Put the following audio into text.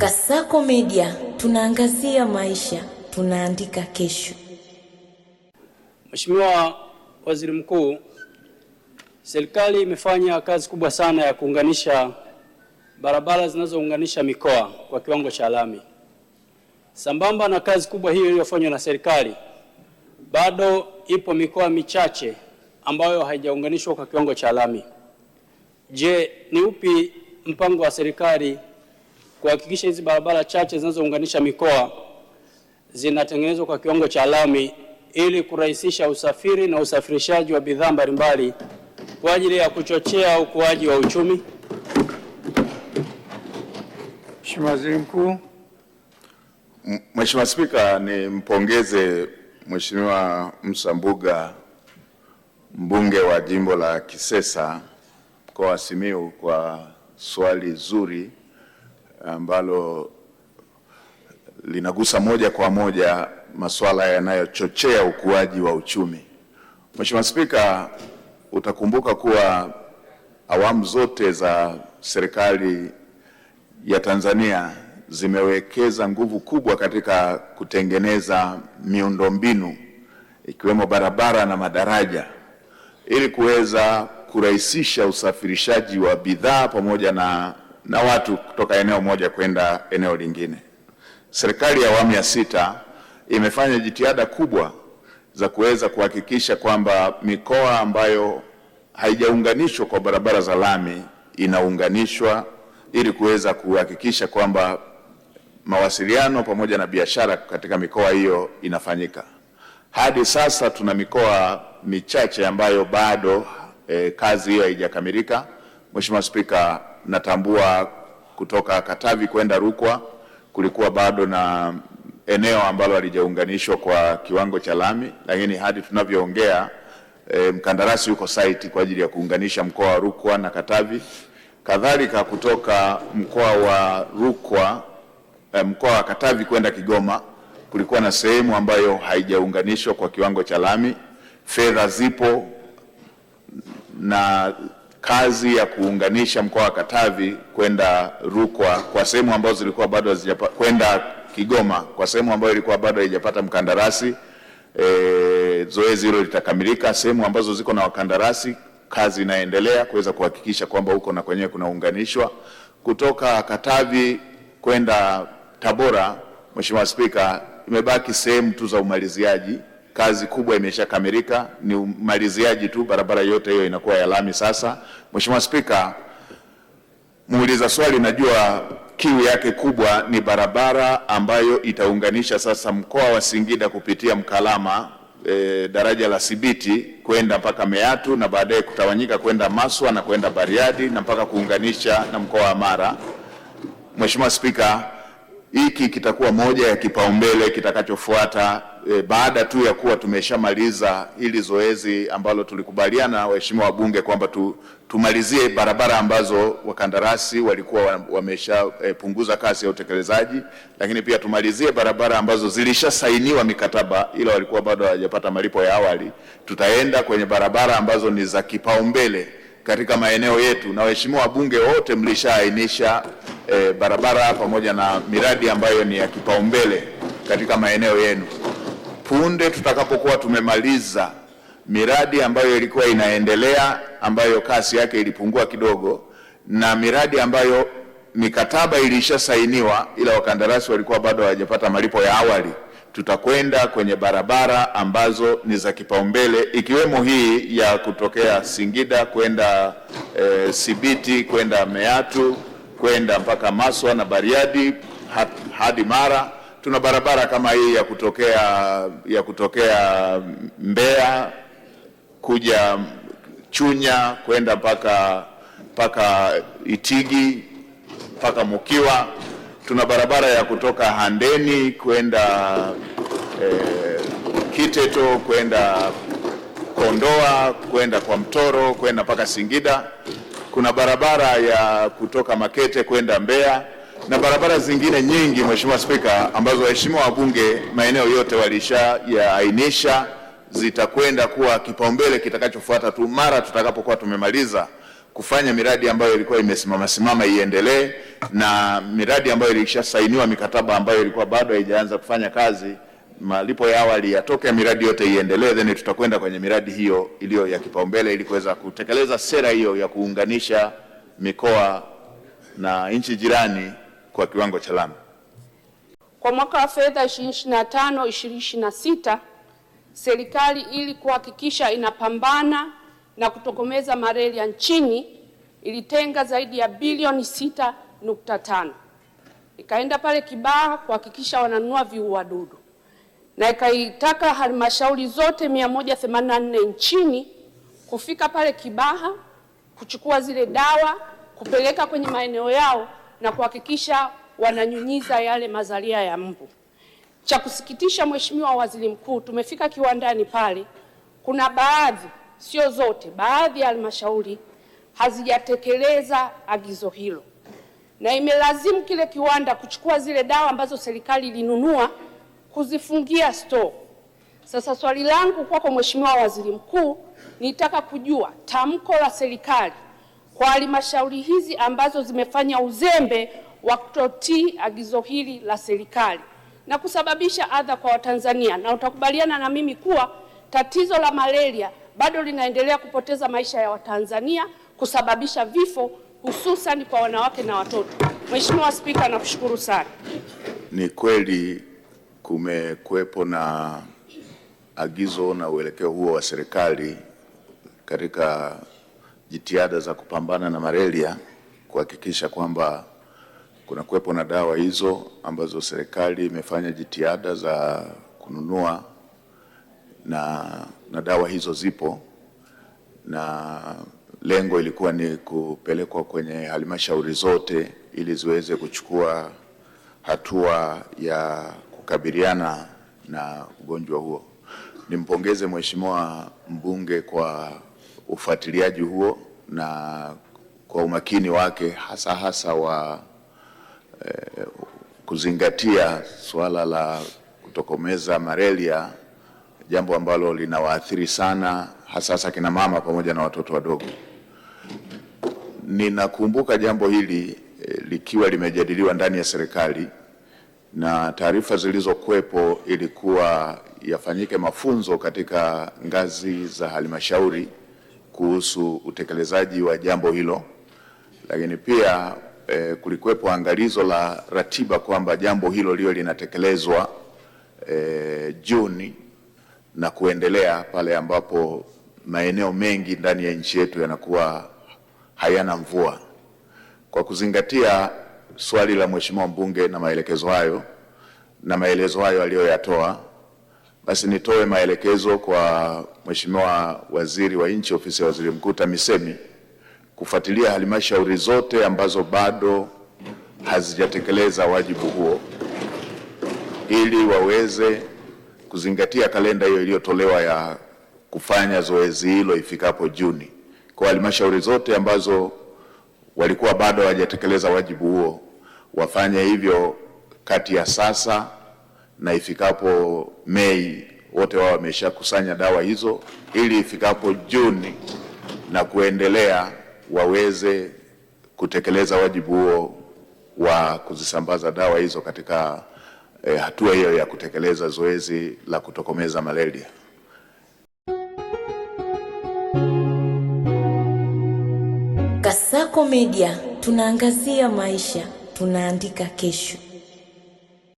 Kasako Media, tunaangazia maisha, tunaandika kesho. Mheshimiwa Waziri Mkuu, serikali imefanya kazi kubwa sana ya kuunganisha barabara zinazounganisha mikoa kwa kiwango cha lami. Sambamba na kazi kubwa hiyo iliyofanywa na serikali, bado ipo mikoa michache ambayo haijaunganishwa kwa kiwango cha lami. Je, ni upi mpango wa serikali kuhakikisha hizi barabara chache zinazounganisha mikoa zinatengenezwa kwa kiwango cha lami ili kurahisisha usafiri na usafirishaji wa bidhaa mbalimbali kwa ajili ya kuchochea ukuaji wa uchumi? Mheshimiwa Waziri Mkuu. Mheshimiwa Spika, nimpongeze Mheshimiwa Musa Mbuga, mbunge wa jimbo la Kisesa, mkoa wa Simiyu, kwa swali zuri ambalo linagusa moja kwa moja masuala yanayochochea ukuaji wa uchumi. Mheshimiwa Spika, utakumbuka kuwa awamu zote za serikali ya Tanzania zimewekeza nguvu kubwa katika kutengeneza miundombinu ikiwemo barabara na madaraja ili kuweza kurahisisha usafirishaji wa bidhaa pamoja na watu kutoka eneo moja kwenda eneo lingine. Serikali ya awamu ya 6 imefanya jitihada kubwa za kuweza kuhakikisha kwamba mikoa ambayo haijaunganishwa kwa barabara za lami inaunganishwa ili kuweza kuhakikisha kwamba mawasiliano pamoja na biashara katika mikoa hiyo inafanyika. Hadi sasa tuna mikoa michache ambayo bado kazi hiyo haijakamilika. Mheshimiwa Spika, natambua kutoka Katavi kwenda Rukwa kulikuwa bado na eneo ambalo halijaunganishwa kwa kiwango cha lami, lakini hadi tunavyoongea mkandarasi yuko site kwa ajili ya kuunganisha mkoa wa Rukwa na Katavi. Kadhalika kutoka mkoa wa Rukwa, mkoa wa Katavi kwenda Kigoma kulikuwa na sehemu ambayo haijaunganishwa kwa kiwango cha lami. Fedha zipo na kazi ya kuunganisha mkoa wa Katavi kwenda Rukwa kwa sehemu ambazo zilikuwa bado hazijapata, kwenda Kigoma kwa sehemu ambayo ilikuwa bado haijapata mkandarasi, zoezi hilo litakamilika. Sehemu ambazo ziko na wakandarasi, kazi inaendelea kuweza kuhakikisha kwamba huko na kwenyewe kunaunganishwa. Kutoka Katavi kwenda Tabora, Mheshimiwa Spika, imebaki sehemu tu za umaliziaji. Kazi kubwa imeshakamilika, ni umaliziaji tu, barabara yote hiyo inakuwa ya lami sasa. Mheshimiwa Spika, muuliza swali najua kiu yake kubwa ni barabara ambayo itaunganisha sasa mkoa wa Singida kupitia Mkalama, daraja la Sibiti kwenda mpaka Meatu na baadaye kutawanyika kwenda Maswa na kwenda Bariadi na mpaka kuunganisha na mkoa wa Mara. Mheshimiwa Spika, hiki kitakuwa moja ya kipaumbele kitakachofuata baada tu ya kuwa tumeshamaliza hili zoezi ambalo tulikubaliana na waheshimiwa wabunge kwamba tumalizie barabara ambazo wakandarasi walikuwa wameshapunguza kasi ya utekelezaji, lakini pia tumalizie barabara ambazo zilishasainiwa mikataba ila walikuwa bado hawajapata malipo ya awali. Tutaenda kwenye barabara ambazo ni za kipaumbele katika maeneo yetu, na waheshimiwa wabunge wote mlishaainisha barabara pamoja na miradi ambayo ni ya kipaumbele katika maeneo yenu. Punde tutakapokuwa tumemaliza miradi ambayo ilikuwa inaendelea ambayo kasi yake ilipungua kidogo na miradi ambayo mikataba ilishasainiwa ila wakandarasi walikuwa bado hawajapata malipo ya awali, tutakwenda kwenye barabara ambazo ni za kipaumbele ikiwemo hii ya kutokea Singida kwenda Sibiti kwenda Meatu kwenda mpaka Maswa na Bariadi hadi Mara. Tuna barabara kama hii ya kutokea Mbeya kuja Chunya kwenda mpaka Itigi mpaka Mukiwa. Tuna barabara ya kutoka Handeni kwenda Kiteto kwenda Kondoa kwenda kwa Mtoro kwenda mpaka Singida. Kuna barabara ya kutoka Makete kwenda Mbeya na barabara zingine nyingi, Mheshimiwa Spika, ambazo waheshimiwa wabunge maeneo yote walishaainisha zitakwenda kuwa kipaumbele kitakachofuata tu mara tutakapokuwa tumemaliza kufanya miradi ambayo ilikuwa imesimama iendelee, na miradi ambayo ilishasainiwa mikataba ambayo ilikuwa bado haijaanza kufanya kazi, malipo ya awali yatoke, miradi yote iendelee, then tutakwenda kwenye miradi hiyo iliyo ya kipaumbele ili kuweza kutekeleza sera hiyo ya kuunganisha mikoa na nchi jirani kwa kiwango cha lami. Kwa mwaka wa fedha 2025/2026 serikali ili kuhakikisha inapambana na kutokomeza malaria nchini ilitenga zaidi ya bilioni 6.5. Ikaenda pale Kibaha kuhakikisha wananunua viuadudu, na ikaitaka halmashauri zote 184 nchini kufika pale Kibaha kuchukua zile dawa kupeleka kwenye maeneo yao na kuhakikisha wananyunyiza yale mazalia ya mbu. Cha kusikitisha, Mheshimiwa Waziri Mkuu, tumefika kiwandani pale, kuna baadhi, sio zote, baadhi ya halmashauri hazijatekeleza agizo hilo, na imelazimu kile kiwanda kuchukua zile dawa ambazo serikali ilinunua kuzifungia store. Sasa swali langu kwako Mheshimiwa Waziri Mkuu, nitaka kujua tamko la serikali kwa halmashauri hizi ambazo zimefanya uzembe wa kutotii agizo hili la serikali na kusababisha adha kwa Watanzania, na utakubaliana na mimi kuwa tatizo la malaria bado linaendelea kupoteza maisha ya Watanzania, kusababisha vifo hususan kwa wanawake na watoto. Mheshimiwa Spika, nakushukuru sana. Ni kweli kumekuwepo na agizo na uelekeo huo wa serikali katika jitihada za kupambana na malaria, kuhakikisha kwamba kuna kuwepo na dawa hizo ambazo serikali imefanya jitihada za kununua, na dawa hizo zipo, na lengo ilikuwa ni kupelekwa kwenye halmashauri zote ili ziweze kuchukua hatua ya kukabiliana na ugonjwa huo. Nimpongeze Mheshimiwa mbunge kwa ufuatiliaji huo na kwa umakini wake hasa wa kuzingatia suala la kutokomeza malaria, jambo ambalo linawaathiri sana hasa kina mama pamoja na watoto wadogo. Ninakumbuka jambo hili likiwa limejadiliwa ndani ya serikali, na taarifa zilizokuwepo ilikuwa yafanyike mafunzo katika ngazi za halmashauri kuhusu utekelezaji wa jambo hilo, lakini pia kulikuwepo angalizo la ratiba kwamba jambo hilo liwe linatekelezwa Juni na kuendelea pale ambapo maeneo mengi ndani ya nchi yetu yanakuwa hayana mvua. Kwa kuzingatia swali la Mheshimiwa mbunge na maelekezo hayo aliyoyatoa, basi nitoe maelekezo kwa Mheshimiwa Waziri wa Nchi, Ofisi ya Waziri Mkuu TAMISEMI, kufuatilia halmashauri zote ambazo bado hazijatekeleza wajibu huo ili waweze kuzingatia kalenda hiyo iliyotolewa ya kufanya zoezi hilo ifikapo Juni. Kwa halmashauri zote ambazo walikuwa bado hawajatekeleza wajibu huo, wafanye hivyo kati ya sasa na ifikapo Mei, wote wao wameshakusanya dawa hizo, ili ifikapo Juni na kuendelea waweze kutekeleza wajibu huo wa kuzisambaza dawa hizo katika hatua hiyo ya kutekeleza zoezi la kutokomeza malaria. Kasako Media, tunaangazia maisha, tunaandika kesho.